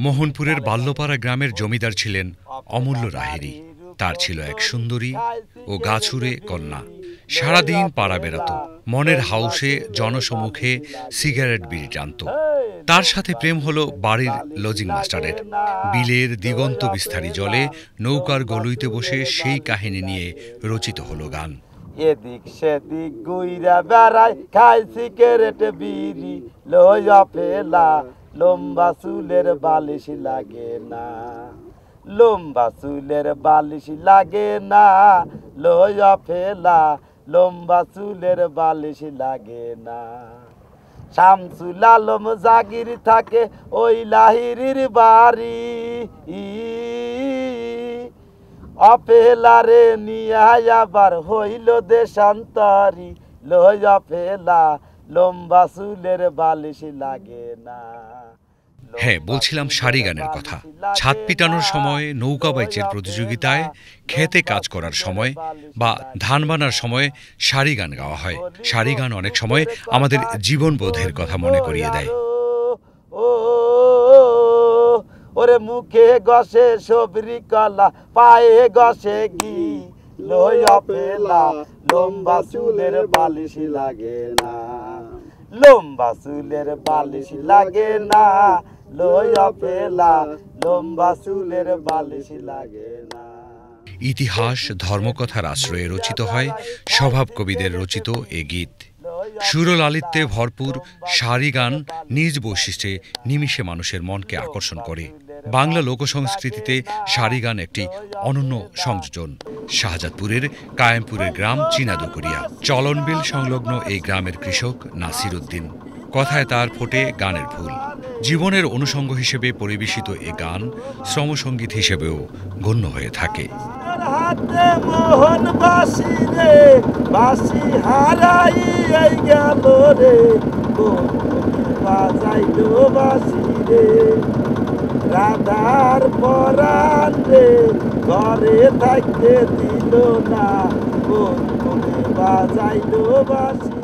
মোহনপুরের বাল্যপাড়া গ্রামের জমিদার ছিলেন অমূল্য রাহেরি। তার ছিল এক সুন্দরী ও গাছুরে কন্যা। সারাদিন পাড়া বেড়াত, মনের হাউসে জনসমুখে সিগারেট বিড়ি টানত। তার সাথে প্রেম হলো বাড়ির লজিং মাস্টারের। বিলের দিগন্ত বিস্তারী জলে নৌকার গলুইতে বসে সেই কাহিনী নিয়ে রচিত হলো গান। এদিক সেদিক গুইরা বেড়ায়, খায় সিগারেট বিড়ি, লইয়া ফেলা লম্বা চুলের বালিশ লাগে না, লম্বা চুলের বালিশ লাগে না, লইয়া ফেলা লম্বা চুলের বালিশ লাগে না। শামসুল আলম জাগির থাকে ওই লাহিরির বাড়ি, অপেলারে নিয়ে আবার হইল দেশান্তরি, লইয়া ফেলা লম্বা চুলের বালিশ লাগে না। হ্যাঁ, বলছিলাম সারি গানের কথা। ছাদ পিটানোর সময়, নৌকা বাইচের প্রতিযোগিতায়, খেতে কাজ করার সময় বা ধান বানার সময় সারি গান গাওয়া হয়। সারি গান অনেক সময় আমাদের জীবনবোধের কথা মনে করিয়ে দেয়। ওরে মুখে গসে সবরি কলা, পায়ে গসে ঘি, লইয়া ফেলা লম্বা চুলের বালিশ লাগে না, লম্বা চুলের বালিশ লাগে না, লইয়া ফেলা লম্বা চুলের বালিশ লাগে না। ইতিহাস, ধর্মকথার আশ্রয়ে রচিত হয় স্বভাব কবিদের রচিত এ গীত। সুরলালিত্যে ভরপুর সারি গান নিজ বৈশিষ্ট্যে নিমিষে মানুষের মনকে আকর্ষণ করে। বাংলা লোকসংস্কৃতিতে সারি গান একটি অনন্য সংযোজন। শাহজাদপুরের কায়েমপুরের গ্রাম চীনাদুকুরিয়া, চলনবিল সংলগ্ন এই গ্রামের কৃষক নাসির উদ্দিন। কথায় তার ফোটে গানের ফুল। জীবনের অনুষঙ্গ হিসেবে পরিবেশিত এ গান শ্রমসঙ্গীত হিসেবেও গণ্য হয়ে থাকে। হাতে মোহন বাসি রে, বাসি হারাই গেল রে, বাজাইলো বাসি রে, রাধার পরাণ রে, ঘরে থাকতে দিল না, বাজাইলো বাসি।